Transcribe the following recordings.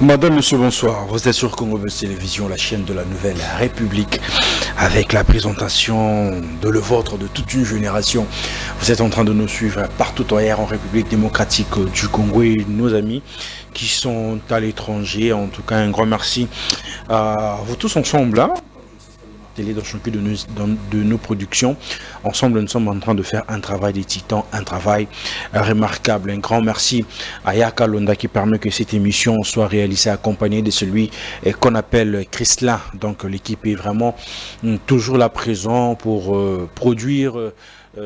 Madame, monsieur, bonsoir. Vous êtes sur Congo Buzz Télévision, la chaîne de la Nouvelle République, avec la présentation de le vôtre de toute une génération. Vous êtes en train de nous suivre partout ailleurs en République démocratique du Congo et nos amis qui sont à l'étranger. En tout cas, un grand merci à vous tous ensemble, hein, dans chacune de nos productions. Ensemble, nous sommes en train de faire un travail des titans, un travail remarquable. Un grand merci à Yaka Londa qui permet que cette émission soit réalisée accompagnée de celui qu'on appelle Chrislin. Donc l'équipe est vraiment toujours là présent pour produire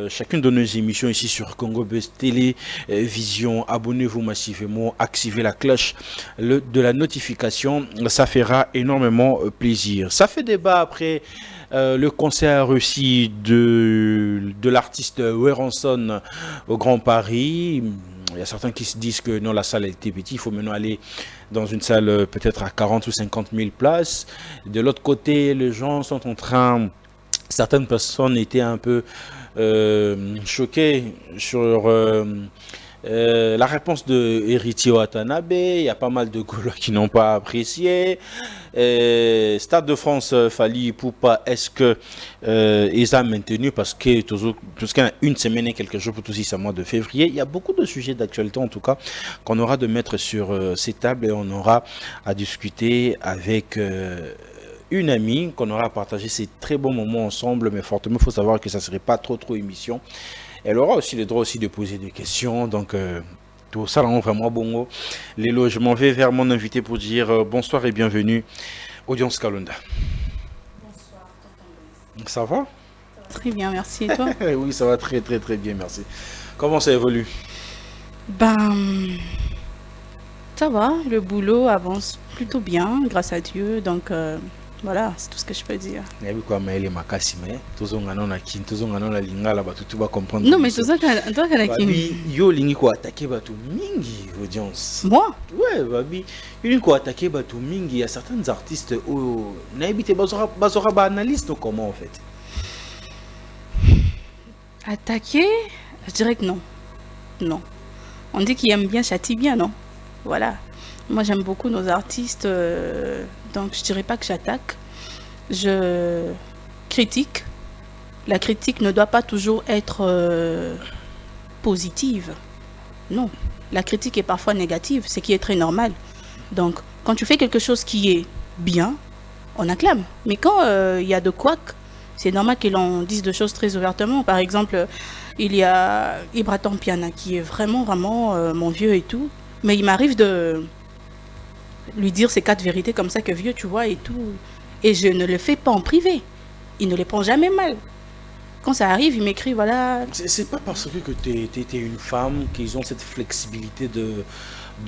chacune de nos émissions ici sur Congo Buzz Télévision. Abonnez-vous massivement, activez la cloche de la notification, ça fera énormément plaisir. Ça fait débat après le concert aussi de l'artiste Werenson au Grand Paris. Il y a certains qui se disent que non, la salle était petite, il faut maintenant aller dans une salle peut-être à 40 ou 50 000 places. De l'autre côté, les gens sont en train, certaines personnes étaient un peu choqué sur la réponse de Héritier Watanabe. Il y a pas mal de Gaulois qui n'ont pas apprécié. Stade de France, Fali Poupa, est-ce que ils ont maintenu parce que tout ce qu'il y a une semaine et quelques jours pour tout ce mois de février. Il y a beaucoup de sujets d'actualité en tout cas qu'on aura de mettre sur ces tables et on aura à discuter avec une amie, qu'on aura partagé ces très bons moments ensemble, mais fortement, il faut savoir que ça ne serait pas trop émission. Elle aura aussi le droit aussi de poser des questions, donc tout ça rend vraiment bon. Lélo, je m'en vais vers mon invité pour dire bonsoir et bienvenue, Audience Kalonda. Bonsoir, tonton. Ça va? Très bien, merci. Et toi? Oui, ça va très bien, merci. Comment ça évolue? Ça va, le boulot avance plutôt bien, grâce à Dieu, donc voilà, c'est tout ce que je peux dire. Non, mais toi, yo lingi ko attaquer batu mingi audience. Moi? Ouais, babi. Yo ko attaquer batu mingi, il y a certains artistes où naibité bazora analyste comment en fait. Attaquer? Je dirais que non. Non. On dit qu'il aime bien, châtie bien, non? Voilà. Moi, j'aime beaucoup nos artistes, donc je dirais pas que j'attaque. Je critique. La critique ne doit pas toujours être positive. Non. La critique est parfois négative, ce qui est très normal. Donc, quand tu fais quelque chose qui est bien, on acclame. Mais quand il y a de couac, c'est normal que l'on dise de choses très ouvertement. Par exemple, il y a Ibra Tampiana qui est vraiment mon vieux et tout. Mais il m'arrive de lui dire ces 4 vérités comme ça que vieux, tu vois, et tout. Et je ne le fais pas en privé. Il ne les prend jamais mal. Quand ça arrive, il m'écrit, voilà. C'est pas parce que tu es une femme qu'ils ont cette flexibilité de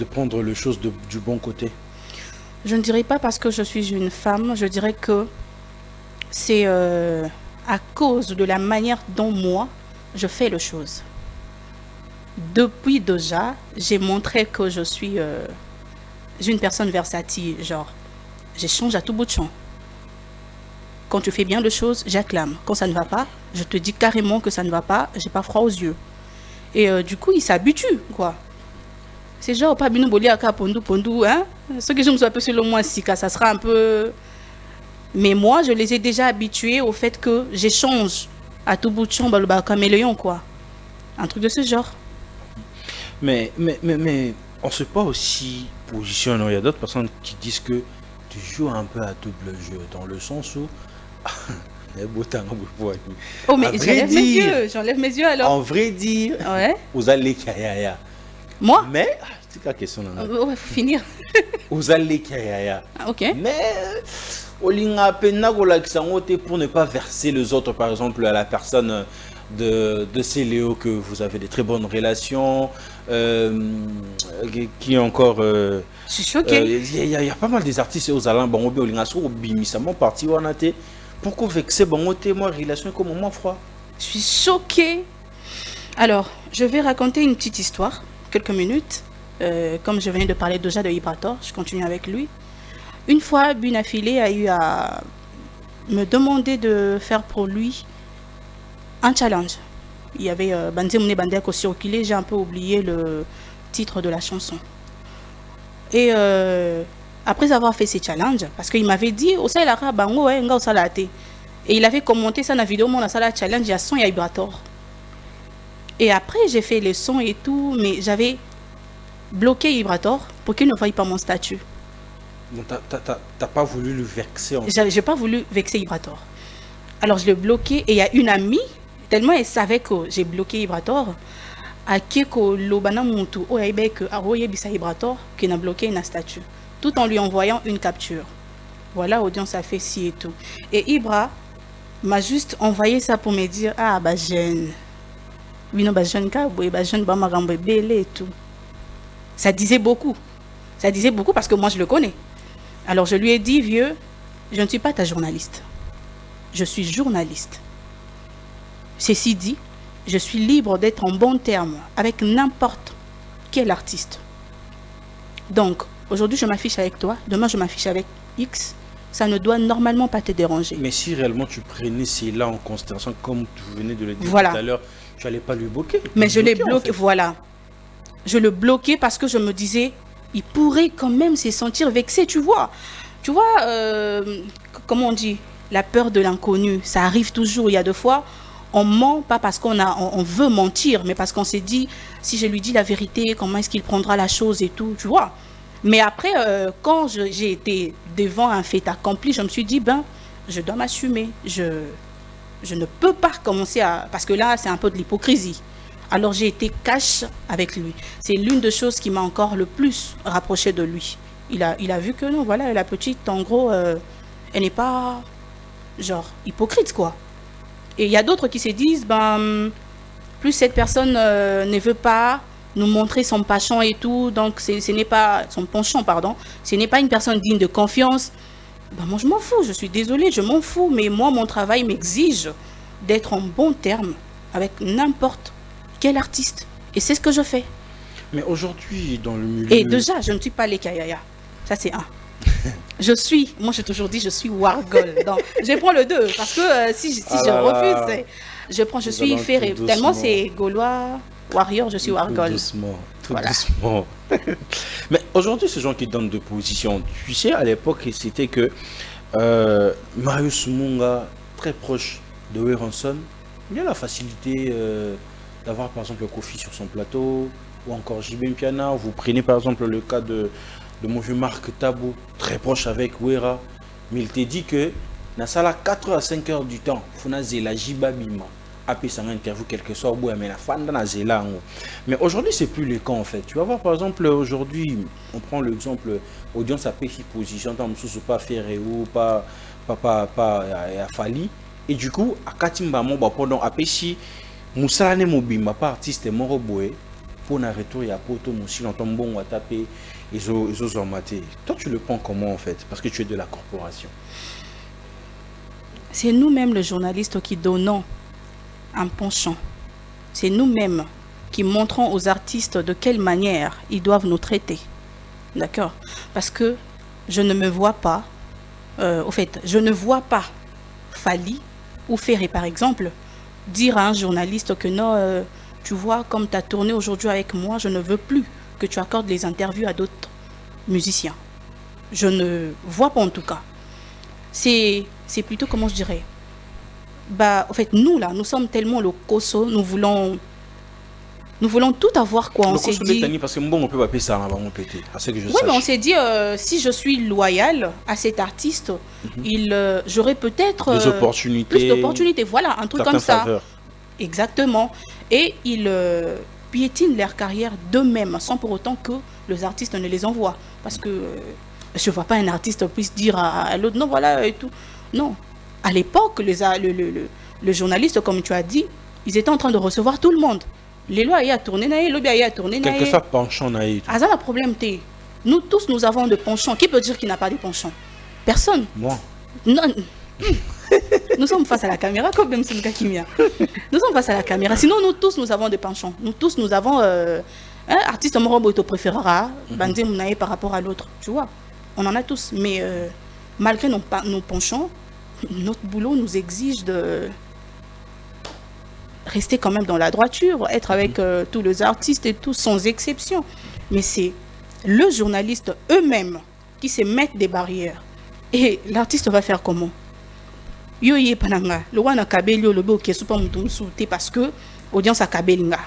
prendre les choses du bon côté. Je ne dirais pas parce que je suis une femme, je dirais que c'est à cause de la manière dont moi, je fais les choses. Depuis déjà, j'ai montré que je suis une personne versatile, genre, j'échange à tout bout de champ. Quand tu fais bien les choses, j'acclame. Quand ça ne va pas, je te dis carrément que ça ne va pas, j'ai pas froid aux yeux. Et du coup, il s'habitue, quoi. C'est genre, pas bien bolé à pondu, hein. Ceux qui je me suis un peu selon moi, ça sera un peu... Mais moi, je les ai déjà habitués au fait que j'échange à tout bout de champ, le caméléon, quoi. Un truc de ce genre. Mais on ne sait pas aussi positionner. Il y a d'autres personnes qui disent que tu joues un peu à double jeu, dans le sens où... Oh, mais j'enlève mes yeux alors. En vrai dire, ouais. Vous allez kayaya. Moi? Mais, c'est la question. Ouais, faut finir. Vous allez kayaya. Ok. Mais, pour ne pas verser les autres, par exemple, à la personne de Céléo, que vous avez des très bonnes relations, qui est encore... Je suis choquée. Il y a pas mal des artistes aux Alain Bangobe, au Lingasso, au Bimissamon, parti où on a été. Pourquoi vexer Bangote, moi, relation comme moi, froid? Je suis choquée. Alors, je vais raconter une petite histoire, quelques minutes. Comme je venais de parler déjà de Ibrator, je continue avec lui. Une fois, Bunafilé a eu à me demander de faire pour lui un challenge. Il y avait Bandé Mouné Bandé Circulé, j'ai un peu oublié le titre de la chanson. Et après avoir fait ces challenges, parce qu'il m'avait dit, au Saïlara Bango, Nga Salate. Et il avait commenté ça dans la vidéo, mon Sala Challenge, il y a son, il y a Ibrator. Et après, j'ai fait le son et tout, mais j'avais bloqué Ibrator pour qu'il ne voie pas mon statut. Donc, t'as pas voulu le vexer en fait. J'ai pas voulu vexer Ibrator. Alors, je l'ai bloqué et il y a une amie, tellement elle savait que j'ai bloqué Ibrator, à qui Lobana Muntu, Oyaibek, Aroye Bisa Ibrator, qui n'a bloqué un statut, tout en lui envoyant une capture. Voilà, audience a fait ci et tout. Et Ibra m'a juste envoyé ça pour me dire, ah, bah, jeune. Oui, non, bah, jeune, bah, jeune, bah, marambe, belé et tout. Ça disait beaucoup. Ça disait beaucoup parce que moi, je le connais. Alors, je lui ai dit, vieux, je ne suis pas ta journaliste. Je suis journaliste. Ceci dit, je suis libre d'être en bon terme avec n'importe quel artiste. Donc, aujourd'hui, je m'affiche avec toi. Demain, je m'affiche avec X. Ça ne doit normalement pas te déranger. Mais si réellement tu prenais cela en considération, comme tu venais de le dire voilà. Tout à l'heure, tu n'allais pas lui bloquer. Mais je l'ai bloqué, en fait. Voilà. Je le bloquais parce que je me disais, il pourrait quand même se sentir vexé, tu vois. Tu vois, comment on dit, la peur de l'inconnu, ça arrive toujours. Il y a 2 fois, on ment pas parce on veut mentir, mais parce qu'on s'est dit, si je lui dis la vérité, comment est-ce qu'il prendra la chose et tout, tu vois. Mais après, quand j'ai été devant un fait accompli, je me suis dit, ben, je dois m'assumer. Je ne peux pas recommencer à... Parce que là, c'est un peu de l'hypocrisie. Alors, j'ai été cash avec lui. C'est l'une des choses qui m'a encore le plus rapproché de lui. Il a vu que non, voilà, la petite, en gros, elle n'est pas, genre, hypocrite, quoi. Et il y a d'autres qui se disent, ben, plus cette personne ne veut pas nous montrer son penchant et tout, donc ce n'est pas son penchant, pardon, ce n'est pas une personne digne de confiance. Ben moi je m'en fous, je suis désolée, je m'en fous, mais moi mon travail m'exige d'être en bon terme avec n'importe quel artiste, et c'est ce que je fais. Mais aujourd'hui dans le milieu... Et déjà je ne suis pas les Kayaya, ça c'est un. Moi j'ai toujours dit je suis Wargol, donc je prends le 2 parce que si je refuse, je suis ferré, tellement c'est gaulois. Warrior, je suis Wargol. Tout doucement. Mais aujourd'hui, ces gens qui donnent de position, tu sais, à l'époque, c'était que Marius Munga, très proche de Weronson, il a la facilité d'avoir par exemple Kofi sur son plateau, ou encore JB Mpiana. Vous prenez par exemple le cas de mon vieux Marc Tabou, très proche avec Wera, mais il t'a dit que dans ça 4 à 5 heures du temps, il faut la Jiba Bima. Après ça interview quelque soit mais aujourd'hui c'est plus le cas en fait. Tu vas voir par exemple aujourd'hui on prend l'exemple audience à position dans pas faire ou pas Fali et du coup à Katimba mon pendant après si Moussa ne mobima pas artiste moro boé pour un retour il y a poto moussi l'entend bon à taper ils ont maté. Toi tu le prends comment en fait parce que tu es de la corporation. C'est nous-mêmes les journalistes qui donnons un penchant. C'est nous-mêmes qui montrons aux artistes de quelle manière ils doivent nous traiter. D'accord? Parce que je ne me vois pas, je ne vois pas Fali ou Ferré, par exemple, dire à un journaliste que non, tu vois, comme tu as tourné aujourd'hui avec moi, je ne veux plus que tu accordes les interviews à d'autres musiciens. Je ne vois pas en tout cas. C'est plutôt, comment je dirais, bah, en fait, nous là, nous sommes tellement le coso, nous voulons tout avoir quoi. On s'est dit. Parce que bon, on peut pas payer ça avant de péter. Oui, mais on s'est dit, si je suis loyal à cet artiste, j'aurai peut-être plus d'opportunités. Voilà, un truc comme ça. Faveurs. Exactement. Et ils piétinent leur carrière d'eux-mêmes, sans pour autant que les artistes ne les envoient. Parce que je vois pas un artiste puisse dire à l'autre, non, voilà et tout. Non. À l'époque, le journaliste, comme tu as dit, ils étaient en train de recevoir tout le monde. Les lois a tourné, les lobbies a tourné. Quel que soit penchant, ah, ça, le problème, nous tous, nous avons des penchants. Qui peut dire qu'il n'a pas de penchants? Personne. Moi. Non. Nous sommes face à la caméra, comme même si nous sommes face à la caméra. Sinon, nous tous, nous avons des penchants. Nous tous, nous avons artiste morobo te préférera, bandé mounaï par rapport à l'autre. Tu vois, on en a tous. Mais malgré nos penchants, notre boulot nous exige de rester quand même dans la droiture, être avec tous les artistes et tous sans exception. Mais c'est le journaliste eux-mêmes qui se mettent des barrières. Et l'artiste va faire comment? Yo yé pananga, le wana kabeli le bo kesu pa mutu souté parce que audience a kabelinga.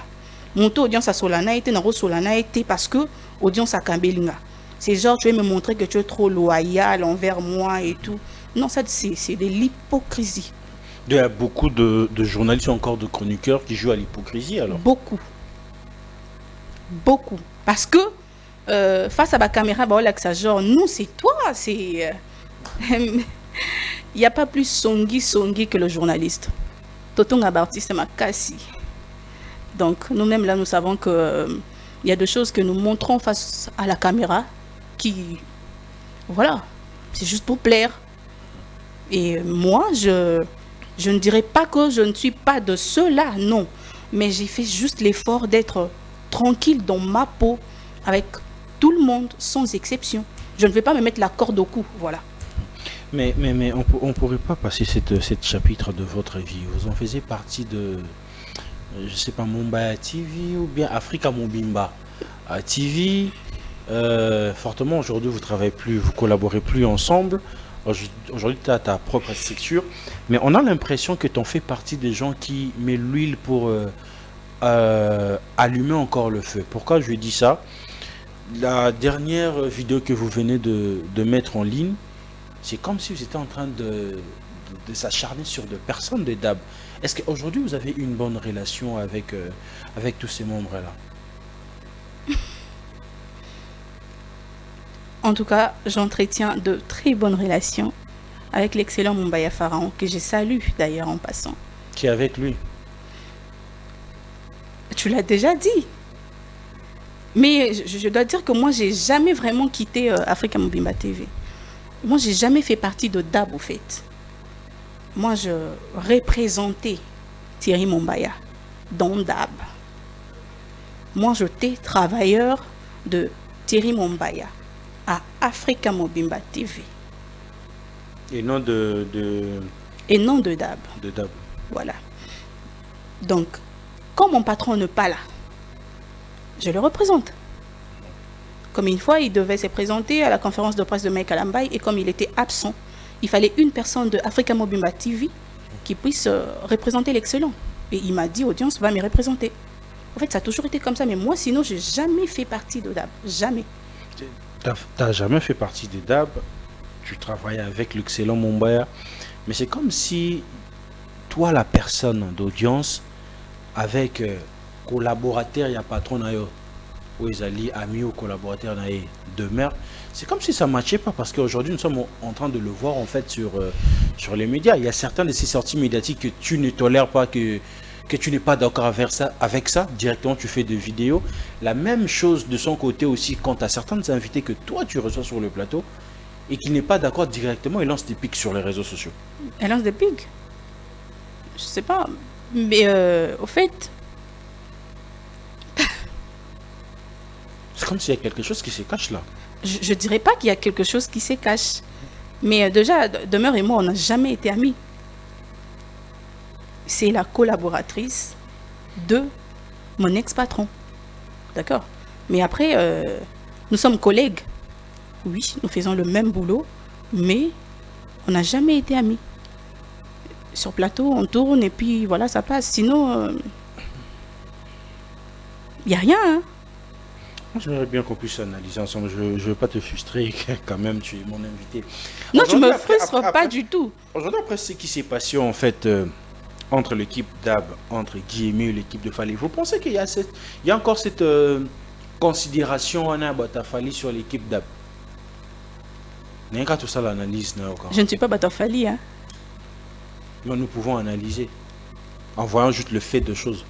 Monto audience a solana été na solana été parce que audience a kabelinga. C'est genre tu veux me montrer que tu es trop loyal envers moi et tout. Non, ça c'est de l'hypocrisie. Il y a beaucoup de journalistes, encore de chroniqueurs qui jouent à l'hypocrisie alors. Beaucoup. Beaucoup. Parce que face à la caméra, bah, genre, nous c'est toi, c'est... Il n'y a pas plus songi que le journaliste. Toton Abartiste Makassi. Donc, nous-mêmes, là, nous savons qu'il y a des choses que nous montrons face à la caméra qui... Voilà, c'est juste pour plaire. Et moi, je ne dirais pas que je ne suis pas de ceux-là, non. Mais j'ai fait juste l'effort d'être tranquille dans ma peau, avec tout le monde, sans exception. Je ne vais pas me mettre la corde au cou, voilà. Mais on ne pourrait pas passer cette chapitre de votre vie. Vous en faisiez partie de, je ne sais pas, Mumbai TV ou bien Africa Mobimba TV. Fortement, aujourd'hui, vous ne travaillez plus, vous ne collaborez plus ensemble. Aujourd'hui, tu as ta propre structure. Mais on a l'impression que tu en fais partie des gens qui mettent l'huile pour allumer encore le feu. Pourquoi je dis ça? La dernière vidéo que vous venez de mettre en ligne, c'est comme si vous étiez en train de s'acharner sur des personnes de DAB. Est-ce qu'aujourd'hui, vous avez une bonne relation avec tous ces membres-là? En tout cas, j'entretiens de très bonnes relations avec l'excellent Mumbaya Pharaon, que je salue d'ailleurs en passant. Qui est avec lui? Tu l'as déjà dit. Mais je dois dire que moi, j'ai jamais vraiment quitté Africa Mobimba TV. Moi, j'ai jamais fait partie de DAB, au fait. Moi, je représentais Thierry Mumbaya dans DAB. Moi, j'étais travailleur de Thierry Mumbaya à Africa Mobimba TV. Et non Et non de DAB. De DAB. Voilà. Donc, quand mon patron n'est pas là, je le représente. Comme une fois, il devait se présenter à la conférence de presse de Mike Alambay et comme il était absent, il fallait une personne de Africa Mobimba TV qui puisse représenter l'excellent. Et il m'a dit, audience va me représenter. En fait, ça a toujours été comme ça, mais moi, sinon, je n'ai jamais fait partie de DAB. Jamais. Tu n'as jamais fait partie de DAB, tu travailles avec l'excellent Mumbaya, mais c'est comme si toi, la personne d'audience, avec collaborateur, il y a patron, où ils allaient amis ou collaborateurs demeure, c'est comme si ça ne matchait pas parce qu'aujourd'hui nous sommes en train de le voir en fait sur les médias. Il y a certaines de ces sorties médiatiques que tu ne tolères pas, que tu n'es pas d'accord avec ça, directement tu fais des vidéos. La même chose de son côté aussi quant à certains invités que toi tu reçois sur le plateau et qui n'est pas d'accord directement, il lance des pics sur les réseaux sociaux. Elle lance des pics? Je sais pas, mais au fait... C'est comme s'il y a quelque chose qui se cache là. Je ne dirais pas qu'il y a quelque chose qui se cache. Mais déjà, Demeure et moi, on n'a jamais été amis. C'est la collaboratrice de mon ex-patron. D'accord? Mais après, nous sommes collègues. Oui, nous faisons le même boulot, mais on n'a jamais été amis. Sur plateau, on tourne et puis voilà, ça passe. Sinon, il n'y a rien, hein? J'aimerais bien qu'on puisse analyser ensemble. Je ne veux pas te frustrer quand même, tu es mon invité. Non, tu ne me frustres pas du tout. Aujourd'hui, après ce qui s'est passé en fait entre l'équipe DAB, entre Guillemets et l'équipe de Fali, vous pensez qu'il y a encore cette considération à Batafali sur l'équipe DAB? Tout ça l'analyse. Je ne suis pas Batafali, hein. Mais nous pouvons analyser en voyant juste le fait de choses.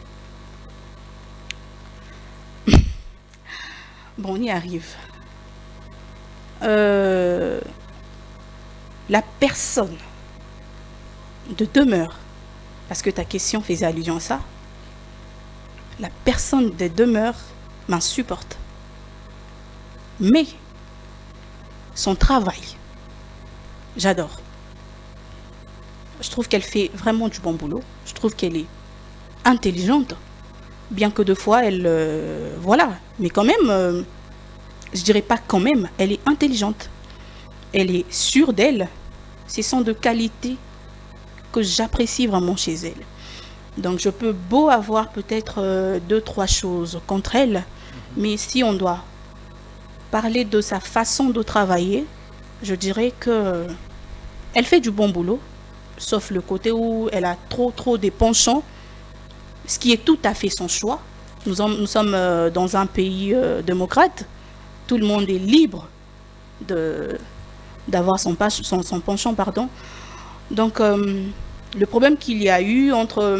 Bon, on y arrive. La personne de demeure, parce que ta question faisait allusion à ça, la personne de demeure m'insupporte. Mais son travail, j'adore. Je trouve qu'elle fait vraiment du bon boulot. Je trouve qu'elle est intelligente. Bien que deux fois, elle... voilà. Mais quand même, je dirais pas quand même, elle est intelligente. Elle est sûre d'elle. Ce sont de qualités que j'apprécie vraiment chez elle. Donc je peux beau avoir peut-être deux, trois choses contre elle. Mais si on doit parler de sa façon de travailler, je dirais que elle fait du bon boulot. Sauf le côté où elle a trop des penchants, ce qui est tout à fait son choix. Nous sommes dans un pays démocrate. Tout le monde est libre d'avoir son penchant. Pardon. Donc, le problème qu'il y a eu entre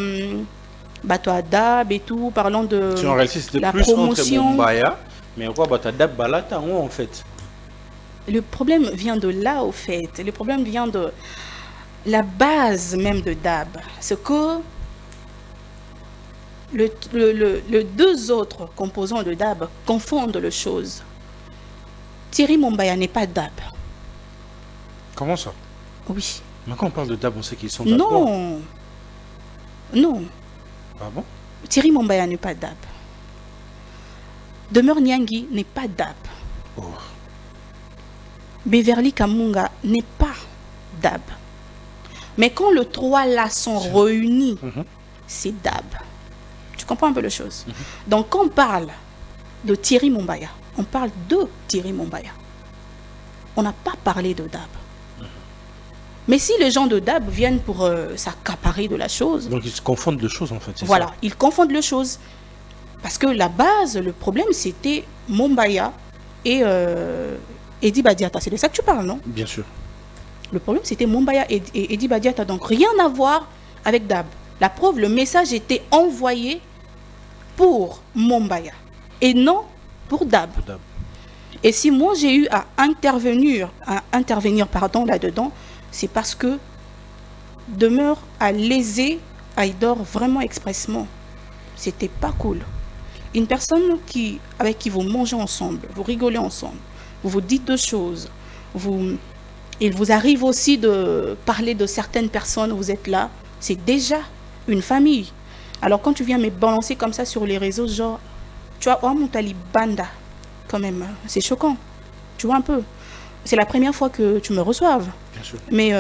Bato Adab et tout, parlant de Si on réussit, c'était la plus promotion... entre Mumbaya, mais quoi, Bato Adab, Balata, en fait. Le problème vient de là, au fait. Le problème vient de la base même de Dab. C'est que les deux autres composants de Dab confondent les choses. Thierry Mumbaya n'est pas Dab. Comment ça? Oui. Mais quand on parle de Dab, on sait qu'ils sont d'accord. Non. Non. Ah bon? Thierry Mumbaya n'est pas Dab. Demeure Nyangi n'est pas Dab. Oh. Beverly Kamunga n'est pas Dab. Mais quand les trois là sont réunis, c'est Dab. Tu comprends un peu les choses. Donc quand on parle de Thierry Mumbaya, on parle de Thierry Mumbaya. On n'a pas parlé de Dab. Mais si les gens de Dab viennent pour s'accaparer de la chose... Donc ils se confondent de choses en fait. Voilà, ça. ils confondent les choses. Parce que la base, le problème, c'était Mumbaya et Eddie Badiata. C'est de ça que tu parles, non? Bien sûr. Le problème, c'était Mumbaya et Eddie Badiata. Donc, rien à voir avec Dab. La preuve, le message était envoyé pour Mumbaya et non pour Dab. Et si moi, j'ai eu à intervenir là-dedans, c'est parce que Demeure a lésé Aïdor vraiment expressement. C'était pas cool. Une personne avec qui vous mangez ensemble, vous rigolez ensemble, vous vous dites deux choses, il vous arrive aussi de parler de certaines personnes, vous êtes là, c'est déjà une famille. Alors quand tu viens me balancer comme ça sur les réseaux, genre, tu vois, oh mon talibanda, quand même, c'est choquant. Tu vois un peu. C'est la première fois que tu me reçoives. Bien sûr. Mais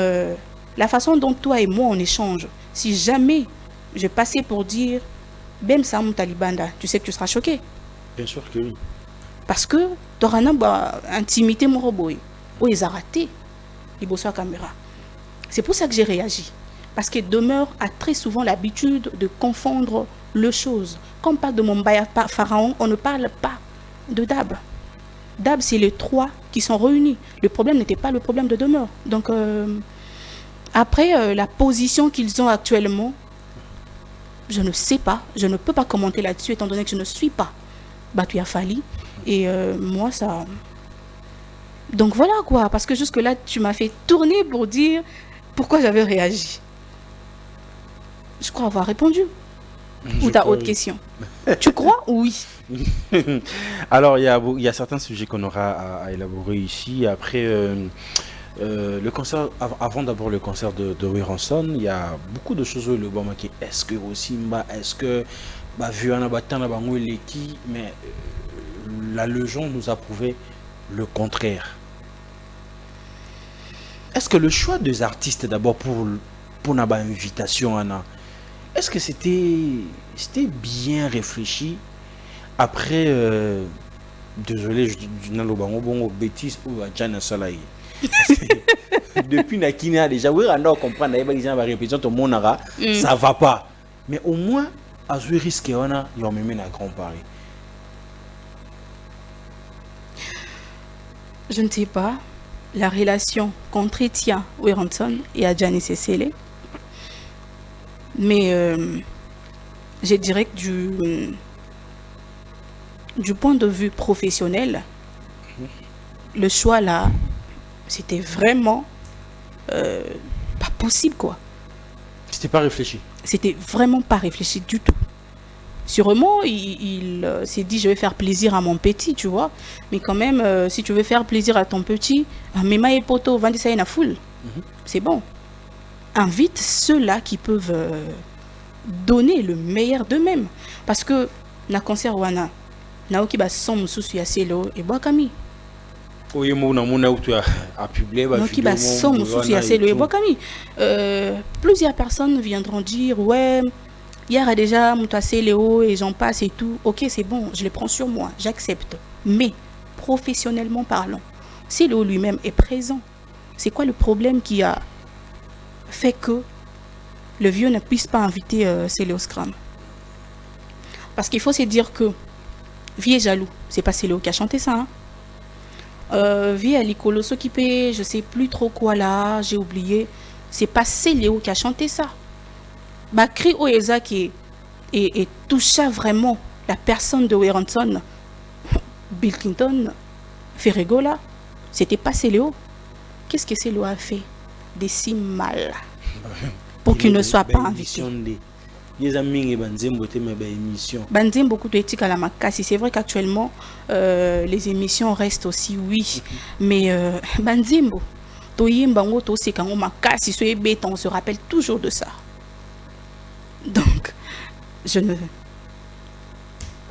la façon dont toi et moi on échange, si jamais je passais pour dire Bem ça mon talibanda, tu sais que tu seras choqué. Bien sûr que oui. Parce que tu auras une intimité mon robot. Ou ils ont raté les à caméra. C'est pour ça que j'ai réagi. Parce que Demeure a très souvent l'habitude de confondre les choses. Quand on parle de Mumbaya Pharaon, on ne parle pas de Dab. Dab, c'est les trois qui sont réunis. Le problème n'était pas le problème de Demeure. Donc, après, la position qu'ils ont actuellement, je ne sais pas. Je ne peux pas commenter là-dessus, étant donné que je ne suis pas Batuya Fali. Et moi, ça... Donc voilà quoi. Parce que jusque-là, tu m'as fait tourner pour dire pourquoi j'avais réagi. Je crois avoir répondu. Ou ta autre question. Tu crois? Oui. Alors, il y a certains sujets qu'on aura à élaborer ici. Après, le concert, avant d'abord le concert de Weranson, il y a beaucoup de choses. Le Bamaki, est-ce que Osimba, est-ce que Vuana Batana Bangoueleki, mais la légende nous a prouvé le contraire. Est-ce que le choix des artistes d'abord pour notre invitation, Anna, est-ce que c'était bien réfléchi après désolé je dis bon bêtise ou à Jana Salaï depuis Nakina déjà oui on comprend d'ailleurs les gens va répéter tout mon ara ça va pas mais au moins à jouer risque on a ils ont même à Grand Paris. Je ne sais pas la relation qu'entretient Weranson et Adjani Sesele. Mais je dirais que du point de vue professionnel, le choix là, c'était vraiment pas possible quoi. C'était pas réfléchi. C'était vraiment pas réfléchi du tout. Sûrement, il s'est dit, je vais faire plaisir à mon petit, tu vois. Mais quand même, si tu veux faire plaisir à ton petit, Mema et Poto, vendez ça à la foule. C'est bon. Invite ceux-là qui peuvent donner le meilleur d'eux-mêmes. Parce que, na concert wana, naoki ba son mususu ya selo et boakami. Oui, à publier. Naoki ba son mususu ya selo et boakami. Plusieurs personnes viendront dire, ouais, hier a déjà Moutassé Léo et j'en passe et tout. Ok, c'est bon, je les prends sur moi, j'accepte. Mais, professionnellement parlant, si Léo lui-même est présent, c'est quoi le problème qui a fait que le vieux ne puisse pas inviter Céléo Scrum? Parce qu'il faut se dire que Vie est jaloux, c'est pas Céléo qui a chanté ça. Vie à l'icolo s'occuper, je sais plus trop quoi là, j'ai oublié. C'est pas Céléo qui a chanté ça. Bakri Oeza qui toucha vraiment la personne de Werenson, Bill Clinton, Ferrego là, c'était pas Céléo. Qu'est-ce que Céléo a fait de si mal pour qu'il ne soit pas invité? Banzem beaucoup d'éthique à la Makassi. C'est vrai qu'actuellement les émissions restent aussi, oui, mais Banzembo, Toyimbango, Tosekango Makassi, on se rappelle toujours de ça. Donc, je ne...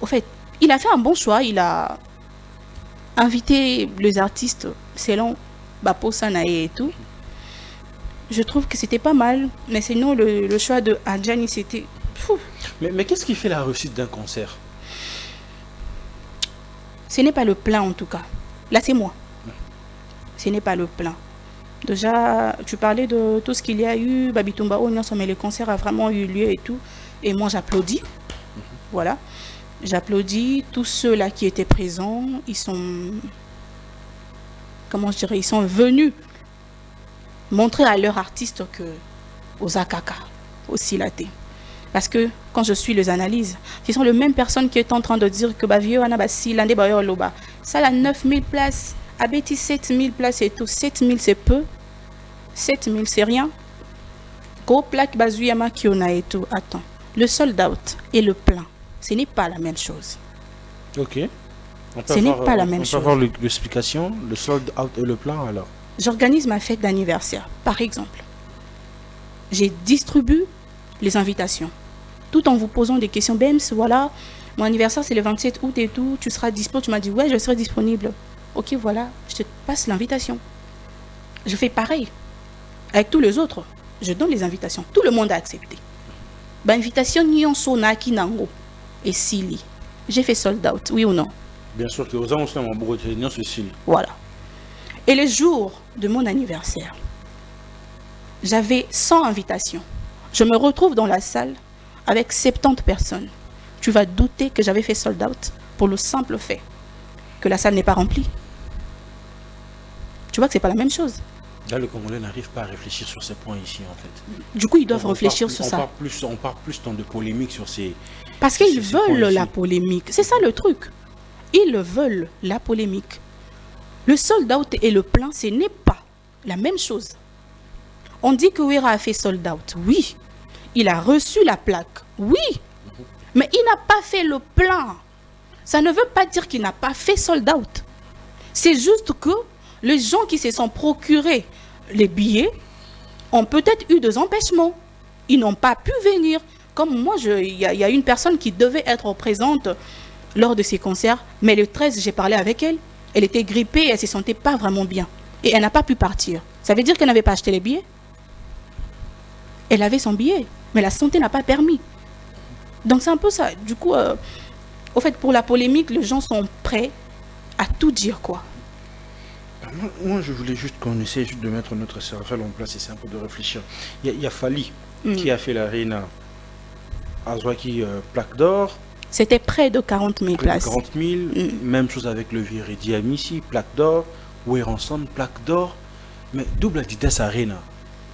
Au fait, il a fait un bon choix. Il a invité les artistes selon Bapo Sanae et tout. Je trouve que c'était pas mal. Mais sinon, le choix de Adjani, c'était... Mais qu'est-ce qui fait la réussite d'un concert? Ce n'est pas le plan, en tout cas. Là, c'est moi. Ce n'est pas le plan. Déjà, tu parlais de tout ce qu'il y a eu, Babitumba, mais le concert a vraiment eu lieu et tout. Et moi, j'applaudis. Voilà. J'applaudis tous ceux-là qui étaient présents. Ils sont... Comment je dirais? Ils sont venus montrer à leur artiste que... Aux Akaka, aux Silaté. Parce que quand je suis les analyses, ce sont les mêmes personnes qui sont en train de dire que Bavio, Anabasi, Landé, Bayo, Loba. Ça, la 9000 places. Abeti 7000 places et tout. 7000 c'est peu. 7000 c'est rien. Go plaque Bazuyama Kiona et tout. Attends. Le sold out et le plein, ce n'est pas la même chose. Ok. Ce n'est pas la même chose. On peut avoir l'explication, le sold out et le plein alors. J'organise ma fête d'anniversaire, par exemple. J'ai distribué les invitations. Tout en vous posant des questions. Bems, voilà, mon anniversaire c'est le 27 août et tout. Tu seras dispo. Tu m'as dit, ouais, je serai disponible. Ok, voilà, je te passe l'invitation. Je fais pareil. Avec tous les autres, je donne les invitations. Tout le monde a accepté. Invitation Nyon Sona Kinango et Sili. J'ai fait sold out, oui ou non? Bien sûr que aux gens sont en Bretagne, c'est Sili. Voilà. Et le jour de mon anniversaire, j'avais 100 invitations. Je me retrouve dans la salle avec 70 personnes. Tu vas douter que j'avais fait sold out pour le simple fait que la salle n'est pas remplie. Tu vois que c'est pas la même chose. Là, le Congolais n'arrive pas à réfléchir sur ces points ici, en fait. Du coup, ils doivent réfléchir sur ça. On part plus dans de polémiques sur ces... Parce qu'ils veulent la polémique. C'est ça le truc. Ils veulent la polémique. Le sold out et le plein, ce n'est pas la même chose. On dit que Wera a fait sold out. Oui. Il a reçu la plaque. Oui. Mais il n'a pas fait le plein. Ça ne veut pas dire qu'il n'a pas fait sold out. C'est juste que les gens qui se sont procurés les billets ont peut-être eu des empêchements. Ils n'ont pas pu venir. Comme moi, il y a une personne qui devait être présente lors de ces concerts. Mais le 13, j'ai parlé avec elle. Elle était grippée et elle ne se sentait pas vraiment bien. Et elle n'a pas pu partir. Ça veut dire qu'elle n'avait pas acheté les billets. Elle avait son billet, mais la santé n'a pas permis. Donc c'est un peu ça. Du coup, au fait, pour la polémique, les gens sont prêts à tout dire, quoi. Moi, je voulais juste qu'on essaie juste de mettre notre cervelle en place et c'est un peu de réfléchir. Il y a Fali qui a fait l'arena Azwaki plaque d'or. C'était près de 40 000 places. 40 000, même chose avec le Viredi Amissi, plaque d'or. Werenson, plaque d'or. Mais double Adidas Arena.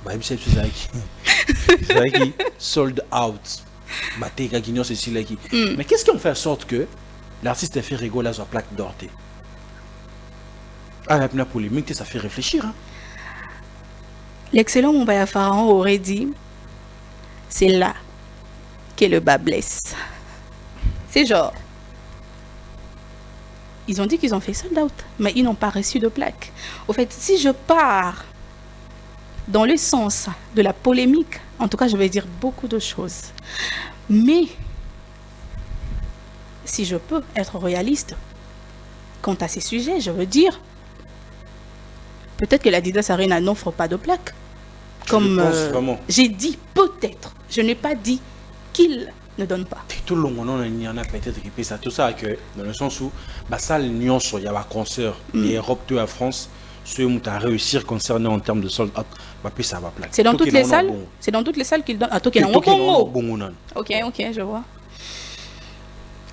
Bah, c'est sold out. Mais qu'est-ce qui en fait en sorte que l'artiste a fait rigoler à sa plaque d'or. Ah, la polémique, ça fait réfléchir. Hein. L'excellent Moubaya Pharaon aurait dit, c'est là que le bas blesse. C'est genre, ils ont dit qu'ils ont fait sold out, mais ils n'ont pas reçu de plaque. Au fait, si je pars dans le sens de la polémique, en tout cas, je vais dire beaucoup de choses. Mais, si je peux être réaliste, quant à ces sujets, je veux dire, peut-être que l'Adidas Arena n'offre pas de plaque. Comme j'ai dit peut-être, je n'ai pas dit qu'il ne donne pas. Tout le monde il y en a peut-être qui fait ça, tout ça que dans le sens où bah ça l'union il y a un concert et Europe 2 à France, ceux qui ont réussi concernant en termes de sold out, bah puis ça va plaque. C'est dans toutes les salles. C'est dans toutes les salles qu'ils donnent. Ah, Toké dans bongo. Ok, je vois.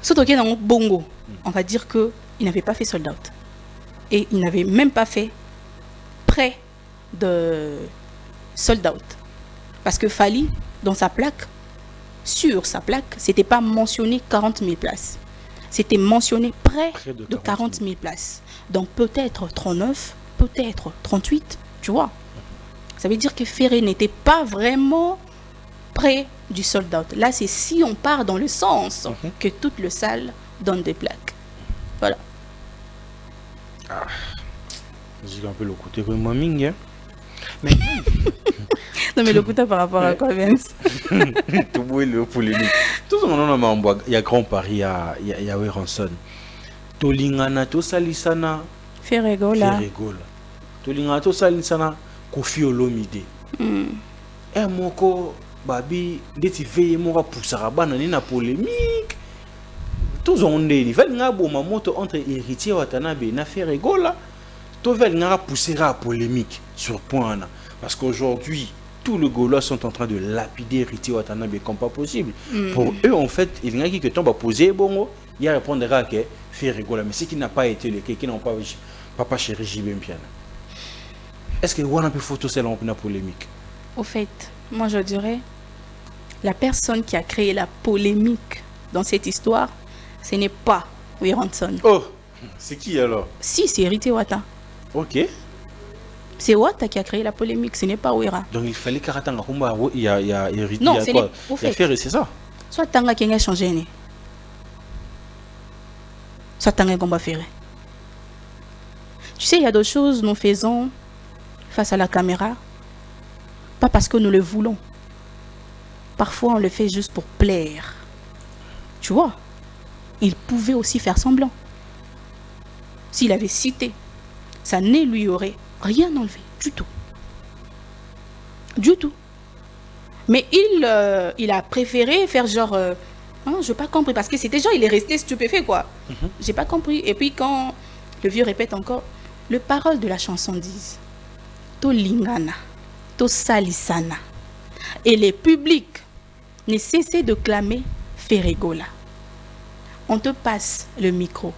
Ce Toké dans bongo, on va dire que il n'avait pas fait sold out et il n'avait même pas fait près de sold out. Parce que Fali, dans sa plaque, sur sa plaque, c'était pas mentionné 40 000 places. C'était mentionné près de 40 000 places. Donc peut-être 39, peut-être 38, tu vois. Ça veut dire que Ferré n'était pas vraiment près du sold out. Là, c'est si on part dans le sens que toute le salle donne des plaques. Voilà. Ah. J'ai un peu le côté remaming, hein. Mais non mais le coup par rapport à quoi, Vince? Tout le polémique. Tout le monde il y a Grand Paris, il y a Weranson. Tolingana, to salisana. Ferregola. Tolingana, to salisana. Kofi Olomide. Et moko babi, deti veye mora poussara banane na polémique. Tous on est, il fait nga bo mamoto entre héritier Watanabe na Ferregola. Tout va pousser à polémique sur point là. Parce qu'aujourd'hui, tous les Gaulois sont en train de lapider Riti Watanabe comme pas possible. Pour eux, en fait, il y a qui tombe à poser, bon, il y a répondra que faire rigoler. Mais ce qui n'a pas été le cas, qui n'ont pas papa chéri JB Mpiana. Est-ce que on a pu photo c'est la polémique? Au fait, moi je dirais, la personne qui a créé la polémique dans cette histoire, ce n'est pas Weranson. Oh, c'est qui alors? Si, c'est Riti Wata. Ok. C'est Wata qui a créé la polémique, ce n'est pas Wera. Donc il fallait qu'Aratanga Kumba, il y a hérité. Non, c'est quoi? Il y a fait, c'est ça. Soit Tanga qui a changé, soit Tanga Kumba Ferré. Tu sais, il y a d'autres choses nous faisons face à la caméra, pas parce que nous le voulons. Parfois, on le fait juste pour plaire. Tu vois, il pouvait aussi faire semblant. S'il avait cité, ça ne lui aurait rien enlevé du tout. Du tout. Mais il a préféré faire genre... je n'ai pas compris. Parce que c'était genre, il est resté stupéfait, quoi. J'ai pas compris. Et puis quand le vieux répète encore, les paroles de la chanson disent To lingana, to salisana. Et les publics ne cessaient de clamer Ferregola. On te passe le micro.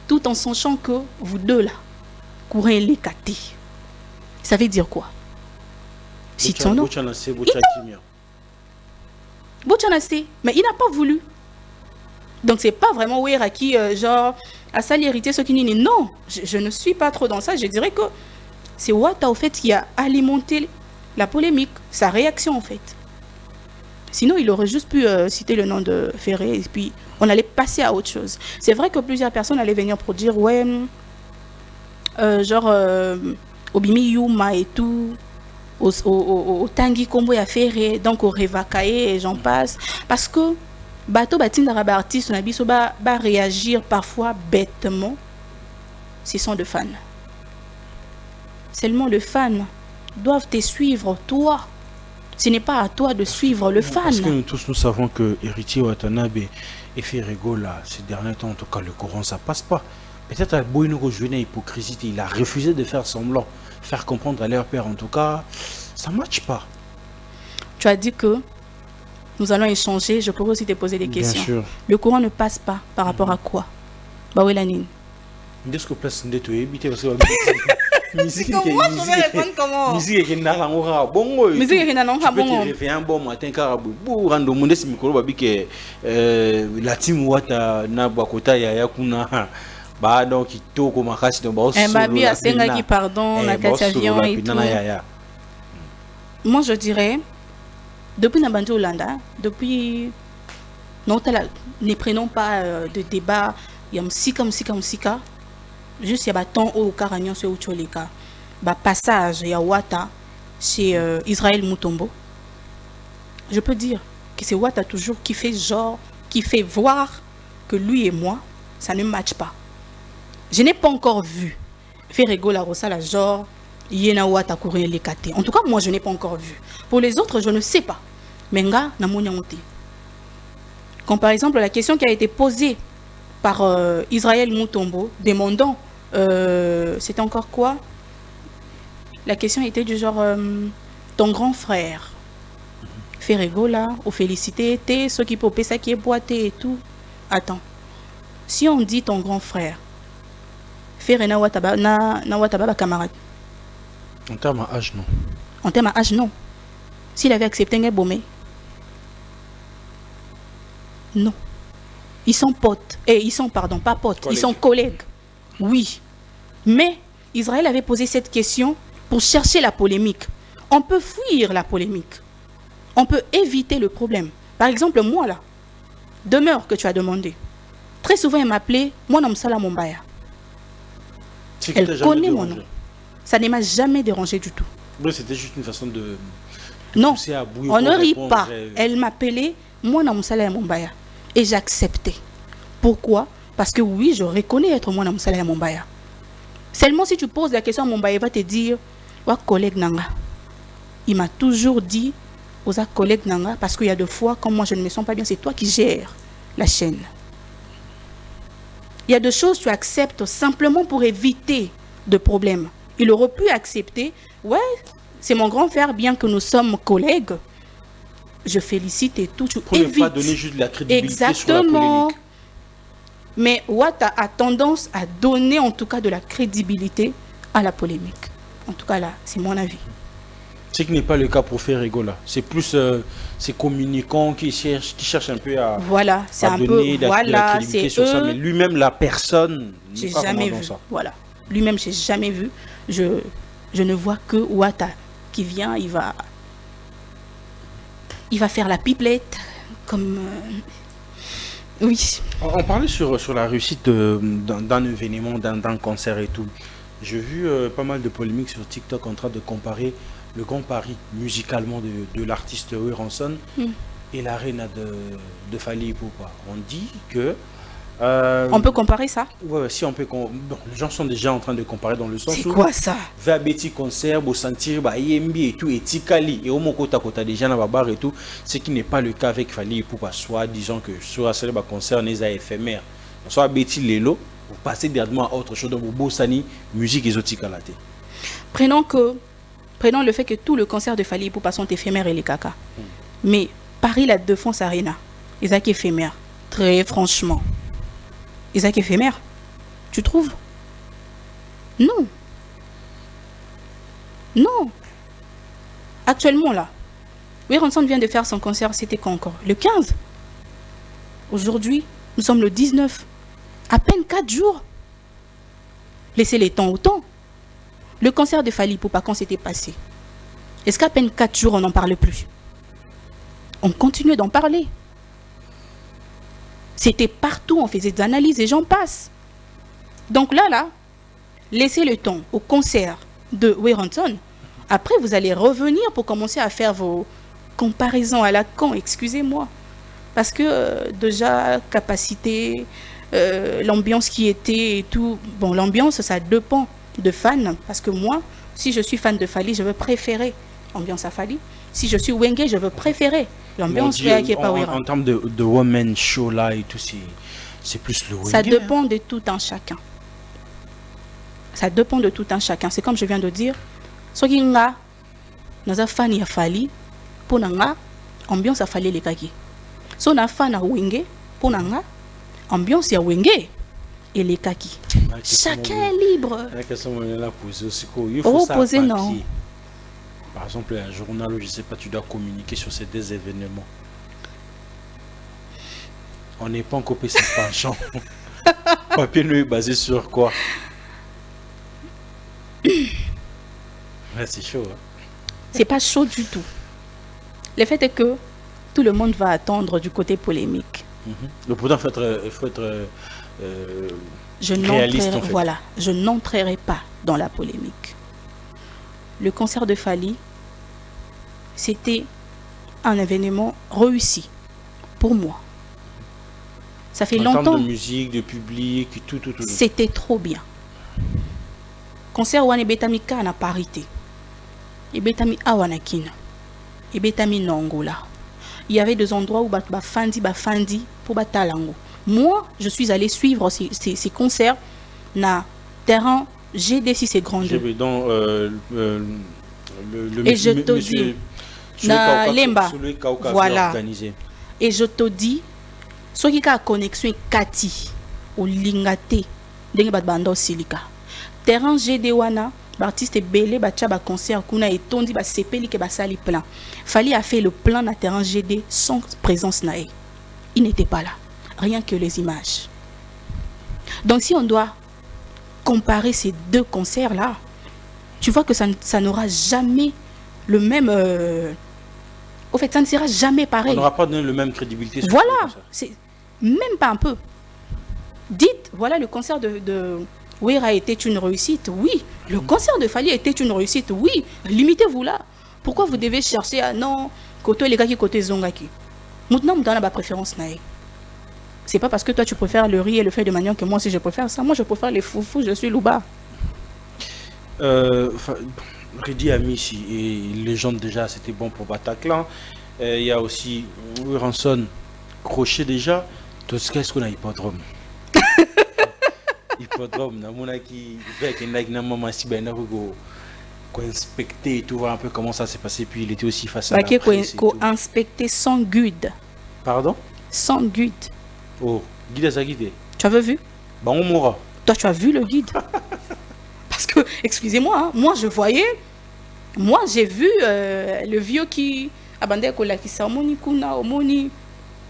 Tout en sachant que vous deux là, courez les catés. Ça veut dire quoi? Si ton nom. Mais il n'a pas voulu. Donc c'est pas vraiment Wera qui, genre, a sali hérité ce qui n'est. Non, je ne suis pas trop dans ça. Je dirais que c'est Wata, au fait, qui a alimenté la polémique, sa réaction, en fait. Sinon, il aurait juste pu citer le nom de Ferré et puis on allait passer à autre chose. C'est vrai que plusieurs personnes allaient venir pour dire, ouais, genre, Obimi Yuma et tout, au Tanguy Kombo ya Ferré, donc au Revakae et j'en passe. Parce que, bateau batindara artiste, on a biso ba réagir parfois bêtement. Ce sont des fans. Seulement les fans doivent te suivre, toi. Ce n'est pas à toi de suivre le fan. Parce que nous tous nous savons que héritier Watanabe et Ferregola, ces derniers temps, en tout cas le courant, ça passe pas. Peut-être à Boinoko joué hypocrisie, il a refusé de faire semblant, faire comprendre à leur père, en tout cas, ça ne matche pas. Tu as dit que nous allons échanger, je pourrais aussi te poser des questions. Bien sûr. Le courant ne passe pas par rapport à quoi? Bah oui, Lanine. Qu'est-ce que place de te éviter parce que Musique Comment je vais répondre comment? Musique qui n'a pas bongo. Musique qui n'a pas bongo. Tu peux te un bon matin carabou. Pour rendre monde ce micro babi que la team wata na bakota ya kuna. Bah donc kitoko makasi donc ba solo. Babi a senga qui pardon na kati avion et tout. Moi je dirais depuis Nabandi Hollanda, depuis ne prenons pas de débat, il y a musika, juste il y a temps au Karagnon sur Ucholeka, passage il y a Wata chez Israël Mutombo. Je peux dire que c'est Wata toujours qui fait genre, qui fait voir que lui et moi, ça ne matche pas. Je n'ai pas encore vu Ferrego la Rosa la genre Yena Wata courir les KT. En tout cas, moi je n'ai pas encore vu. Pour les autres, je ne sais pas. Menga na monyangote. Comme par exemple la question qui a été posée par Israël Mutombo, demandant, c'était encore quoi? La question était du genre, ton grand frère, Ferrego là, ou félicité, t'es ceux qui popent ça qui est boité et tout. Attends, si on dit ton grand frère, Ferrena Wataba, na Wataba camarade. En termes à âge, non. En termes à âge, non. S'il avait accepté un Bomé, non. Ils sont potes. Ils sont, pardon, pas potes. Collègues. Ils sont collègues. Oui. Mais Israël avait posé cette question pour chercher la polémique. On peut fuir la polémique. On peut éviter le problème. Par exemple, moi là, demeure que tu as demandé. Très souvent, elle m'appelait Mon nom Salah Mombaya. Elle connaît mon nom. Ça ne m'a jamais dérangé du tout. C'était juste une façon de... Non, on ne rit pas. Elle m'appelait Mon nom Salah Mombaya. Et j'acceptais. Pourquoi? Parce que oui, je reconnais être Mon nom Salah Mombaya. Seulement si tu poses la question à Mombaya, il va te dire Wa collègue Nanga. Il m'a toujours dit aux collègues Nanga, parce qu'il y a des fois, quand moi je ne me sens pas bien, c'est toi qui gères la chaîne. Il y a des choses que tu acceptes simplement pour éviter de problèmes. Il aurait pu accepter, ouais, c'est mon grand frère, bien que nous sommes collègues, je félicite et tout. Pour ne pas donner juste de la crédibilité. Exactement. Sur la polémique. Mais Wata a tendance à donner en tout cas de la crédibilité à la polémique. En tout cas là, c'est mon avis. Ce qui n'est pas le cas pour Ferrego là. C'est plus ces communicants qui cherchent un peu à, voilà, c'est un donner peu, voilà, de la crédibilité sur ça. Mais lui-même, la personne, j'ai jamais vu ça. Voilà. Lui-même, j'ai jamais vu. Je ne vois que Wata qui vient, il va faire la pipelette comme oui. On parlait sur la réussite d'un événement, d'un concert et tout. J'ai vu pas mal de polémiques sur TikTok en train de comparer le grand pari musicalement de l'artiste Weranson et l'arène de Fally Ipupa. On dit que... on peut comparer ça? Ouais, si on peut... Bon, les gens sont déjà en train de comparer dans le sens où... C'est quoi ça? Va petit concert, pour sentir IMB et tout, et Tikali, et au moins kota déjà dans la barre et tout, ce qui n'est pas le cas avec Fally Ipupa. Soit disons que sur un seul concert, on est à éphémère. Soit Betty Lelo, vous passez directement à autre chose, donc vous bossani, musique exotique à la tête. Prenons le fait que tout le concert de Fally Ipupa sont éphémères et les caca. Mais Paris, la Défense Arena, ils sont éphémères. Très franchement. Ils sont éphémères. Tu trouves? Non. Non. Actuellement, là, Weranson vient de faire son concert, c'était quand encore? Le 15. Aujourd'hui, nous sommes le 19. À peine 4 jours. Laissez les temps au temps. Le concert de Fally Ipupa, quand c'était passé, est-ce qu'à peine 4 jours, on n'en parle plus? On continue d'en parler. C'était partout, on faisait des analyses et j'en passe. Donc là, laissez le temps au concert de Weranson. Après, vous allez revenir pour commencer à faire vos comparaisons à la con, excusez-moi. Parce que déjà, capacité, l'ambiance qui était et tout. Bon, l'ambiance, ça dépend de fans, parce que moi, si je suis fan de Fally, je veux préférer l'ambiance à Fally. Si je suis Wenge, je veux préférer l'ambiance qui est pas Wera. En termes de woman show là et tout, c'est plus le Wenge. Ça dépend de tout un chacun. Ça dépend de tout un chacun. C'est comme je viens de dire, ce qui nga, nous fan ya Fally, pour nga, ambiance à Fally les kaki. So na fan à Wenge, pour nga, ambiance ya Wenge et les kaki. Chacun est libre. La question là posée aussi il Oh, faut ça poser, à non. papier. Par exemple, un journal où je sais pas, tu dois communiquer sur ces deux événements. On n'est pas encore payé ça penchant. Papier nous est basé sur quoi? Ouais, c'est chaud. Hein? C'est pas chaud du tout. Le fait est que tout le monde va attendre du côté polémique. Donc pourtant, il faut être réaliste en fait. Voilà, je n'entrerai pas dans la polémique. Le concert de Fally, c'était un événement réussi pour moi. Ça fait en longtemps. termes de musique, de public, tout. C'était trop bien. Concert wana betami ka na parité. Et betami awanakina. Et betami nongola. Il y avait des endroits où bafandi pour batalango. Moi, je suis allé suivre ces concerts na terrain GD6 c'est grand. Dans et je te dis na Lemba. Voilà. Organisé. Et je te dis ceux qui a connexion Kati au Lingate ndenge bat bando silika. Terrain GD wana l'artiste belé bacha ba concert kuna etondi ba sepeli ke ba sali plein. Fally a fait le plan na terrain GD sans présence nae. Il n'était pas là. Rien que les images. Donc si on doit comparer ces deux concerts là, tu vois que ça n'aura jamais le même au fait ça ne sera jamais pareil. On n'aura pas donné le même crédibilité. Voilà, c'est même pas un peu. Dites, voilà le concert de Wera était une réussite, oui. Le concert de Fally était une réussite, oui. Limitez-vous là. Pourquoi vous devez chercher à non, côté les gars qui côté Zongaki. Maintenant, on donne ma préférence naïe. C'est pas parce que toi tu préfères le riz et le fait de manioc que moi aussi je préfère ça. Moi je préfère les foufous, je suis Louba. Reddy Amici et légende déjà, c'était bon pour Bataclan. Il y a aussi Ranson, Crochet déjà. Tout ce qu'est-ce qu'on a hippodrome. Hippodrome, na mona qui avec un maman si ben quoi inspecter et tout voir un peu comment ça s'est passé puis il était aussi face à la presse. Qu'on inspecter sans guide. Pardon? Sans guide. Oh, guide à guide. Tu avais vu? Bah on mourra. Toi tu as vu le guide? Parce que, excusez-moi, hein, moi je voyais, moi j'ai vu le vieux qui abandonne qui s'amoni kuna omoni.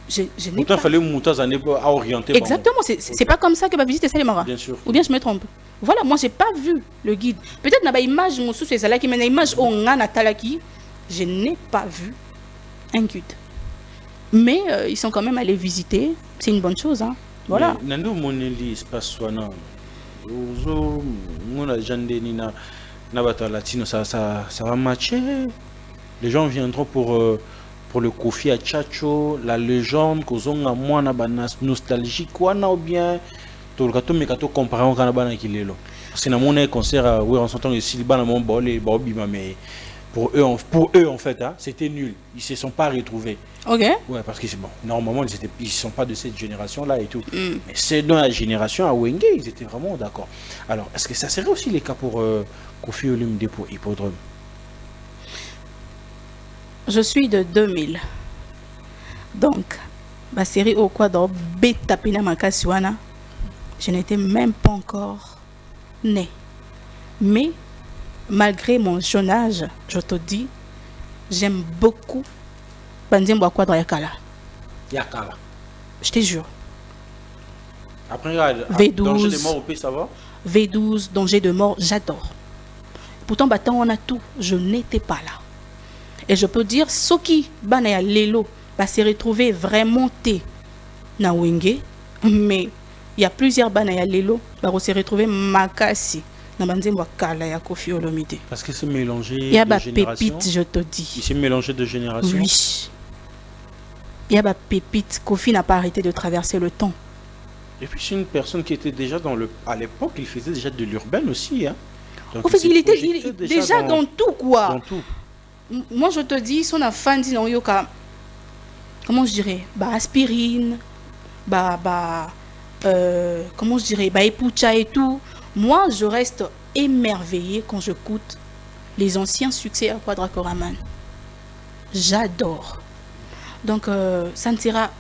Je n'ai pourtant, pas. il fallait monter à orienter. Exactement, c'est pas comme ça que va visiter Salimara. Bien sûr. Ou bien je me trompe. Voilà, moi j'ai pas vu le guide. Peut-être dans l'image, mon sous c'est là qui m'a une image au Natalaki. Je n'ai pas vu un guide. Mais ils sont quand même allés visiter. C'est une bonne chose, hein. Voilà. Nando moneli espace soana. Ozo mona jande ni na bata latino ça va matcher. Les gens viendront pour le Kofi à Chacho, la légende, kozonga mwana banas nostalgique wana ou bien to le kato mekato comparant kana bana kilelo. Parce que na mon concert oui on s'entend ici bana mon bol et bobima mais pour eux en fait hein, c'était nul. Ils se sont pas retrouvés. OK. Ouais, parce que c'est bon. Normalement ils sont pas de cette génération là et tout. Mais c'est dans la génération à Wenge, ils étaient vraiment d'accord. Alors, est-ce que ça serait aussi le cas pour Kofi Olomide pour Hippodrome? Je suis de 2000. Donc, ma série au quadro beta pina makasiwana, je n'étais même pas encore née. Mais malgré mon jeune âge, je te dis, j'aime beaucoup Banzembo quadro yakala. Yakala. Je te jure. Après, regarde, V12, Danger de mort au pays, ça va? V12, Danger de mort, j'adore. Pourtant, battant, on a tout. Je n'étais pas là. Et je peux dire, ceux qui banaya lelo va se retrouver vraiment té na wenge, mais il y a plusieurs banaya lelo va se retrouver makasi na banzembo kala ya Kofi Olomide. Parce que c'est mélangé de génération. Il y a des pépite, je te dis. Il s'est mélangé de génération. Oui. Il y a pépite. Kofi n'a pas arrêté de traverser le temps. Et puis c'est une personne qui était déjà à l'époque, il faisait déjà de l'urbain aussi. Hein. Donc, en fait, il était déjà dans tout quoi. Dans tout. Moi je te dis, son enfant dit non yoka. Comment je dirais? Bah aspirine, comment je dirais? Bah epucha et tout. Moi je reste émerveillée quand j'écoute les anciens succès à Quadracoraman. J'adore. Donc ça ne sera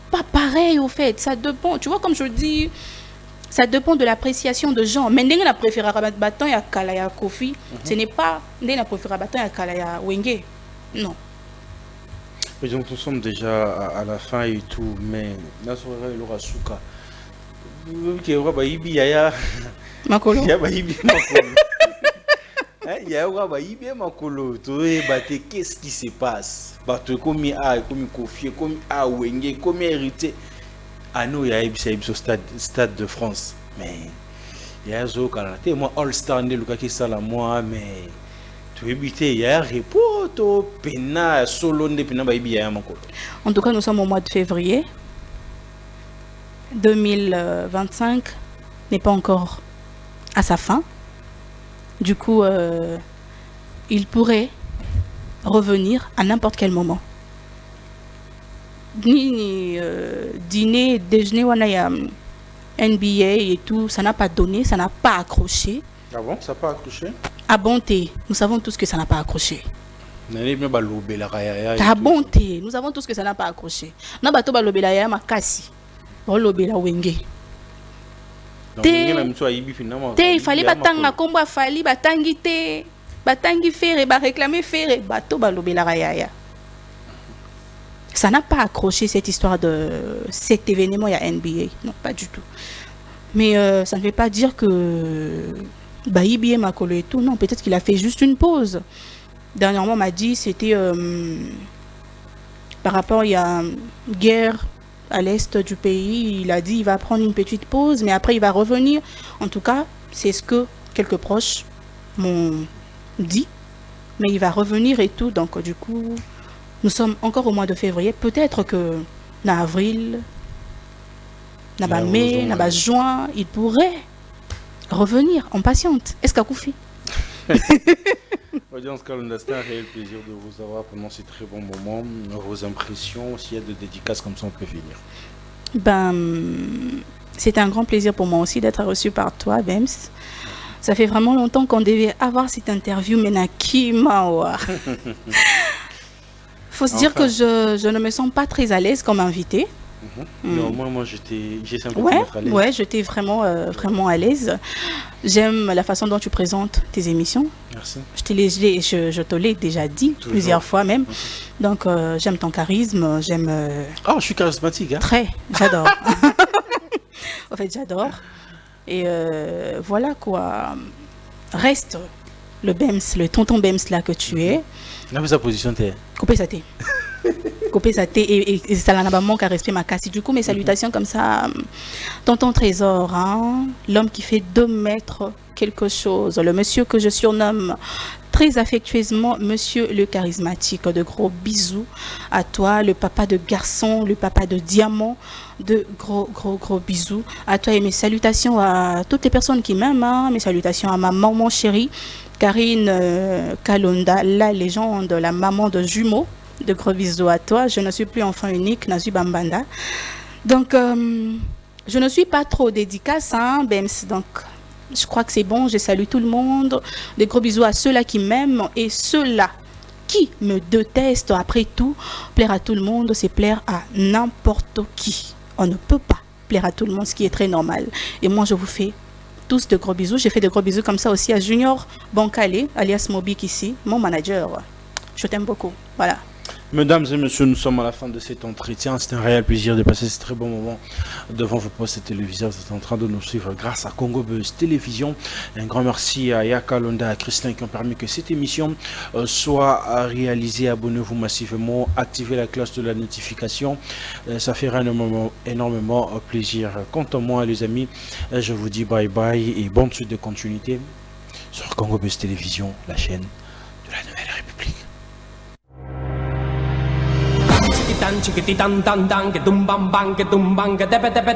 pas pareil au fait. Ça dépend. Tu vois comme je dis, Ça dépend de l'appréciation de gens. Mais ndenge na préféré bâton ya kala ya Kofi, ce n'est pas ndenge na préféré bâton ya kala ya Wenge. Non. Mais donc nous sommes déjà à la fin et tout, mais Nasora Elora Souka. Qui aura Baïbi Yaya Makolo. Ya Baïbi Makolo. Il y a Baïbi Makolo. Qu'est-ce qui se passe? Bato comme A, comme Kofi, comme A Wenge, comme hérité. Ah non, il y a eu au stade de France. Mais il y a un Canada. Moi, All-Star, qui est là, moi, mais tu veux éviter, il y a un repos, pena, solo, pena, baby, il y a un makolo. En tout cas, nous sommes au mois de février. 2025 n'est pas encore à sa fin. Du coup, il pourrait revenir à n'importe quel moment. Ni dîner, déjeuner, NBA et tout, ça n'a pas donné, ça n'a pas accroché. Ah bon, ça n'a pas accroché? À bonté, nous savons tous que ça n'a pas accroché. À bonté, nous savons tous que ça n'a pas accroché. Na bato ba lobela ya makasi. O lobela wenge. Il fallait batanga kombo fali batangi te, batangi faire ba réclamer faire bato ba lobela ya. Ça n'a pas accroché cette histoire de cet événement à NBA. Non, pas du tout. Mais ça ne veut pas dire que Baïbi Makolo et tout. Non, peut-être qu'il a fait juste une pause. Dernièrement, on m'a dit c'était par rapport à une guerre à l'est du pays. Il a dit il va prendre une petite pause, mais après il va revenir. En tout cas, c'est ce que quelques proches m'ont dit. Mais il va revenir et tout. Donc, du coup... Nous sommes encore au mois de février. Peut-être que en avril, en mai, en juin, il pourrait revenir. On patiente. Est-ce qu'à Koufi? Audience Kalonda, c'est un réel plaisir de vous avoir pendant ces très bons moments. Vos impressions, s'il y a de dédicaces comme ça, on peut finir. C'est un grand plaisir pour moi aussi d'être reçu par toi, Bems. Ça fait vraiment longtemps qu'on devait avoir cette interview, mais Naki Mawa. Faut se dire que je ne me sens pas très à l'aise comme invité. Non, moi j'ai simplement à l'aise. Ouais, j'étais vraiment à l'aise. J'aime la façon dont tu présentes tes émissions. Merci. Je te l'ai déjà dit plusieurs fois même. Donc j'aime ton charisme, j'aime... je suis charismatique. Hein? Très, j'adore. En fait, j'adore. Et voilà quoi. Reste le Bems, le tonton Bems là que tu es. Là, sa position t'es. Couper sa thé. Couper sa thé et ça n'a pas manqué à respect ma casse. Du coup, mes salutations comme ça. Tonton Trésor, hein, l'homme qui fait 2 mètres quelque chose. Le monsieur que je surnomme très affectueusement Monsieur le charismatique. De gros bisous à toi, le papa de garçon, le papa de diamant. De gros bisous à toi et mes salutations à toutes les personnes qui m'aiment. Hein. Mes salutations à ma maman chérie. Karine Kalonda, la légende, la maman de jumeaux. De gros bisous à toi. Je ne suis plus enfant unique, Nazu Bambanda. Donc, je ne suis pas trop dédicace, hein, Bems. Donc, je crois que c'est bon. Je salue tout le monde. Des gros bisous à ceux-là qui m'aiment et ceux-là qui me détestent. Après tout, plaire à tout le monde, c'est plaire à n'importe qui. On ne peut pas plaire à tout le monde, ce qui est très normal. Et moi, je vous fais tous de gros bisous. J'ai fait de gros bisous comme ça aussi à Junior Bankale, alias Mobik ici, mon manager. Je t'aime beaucoup. Voilà. Mesdames et messieurs, nous sommes à la fin de cet entretien. C'est un réel plaisir de passer ce très bon moment devant vos postes téléviseurs. Vous êtes en train de nous suivre grâce à Congo Buzz Télévision. Un grand merci à Yaka Londa, à Christian qui ont permis que cette émission soit réalisée. Abonnez-vous massivement, activez la cloche de la notification. Ça fera énormément plaisir. Quant à moi, les amis, je vous dis bye bye et bonne suite de continuité sur Congo Buzz Télévision, la chaîne de la Nouvelle République. Chiquitán, chiquititán, tan, tan, que tum bam bam, que tum bam, que tepe tepe.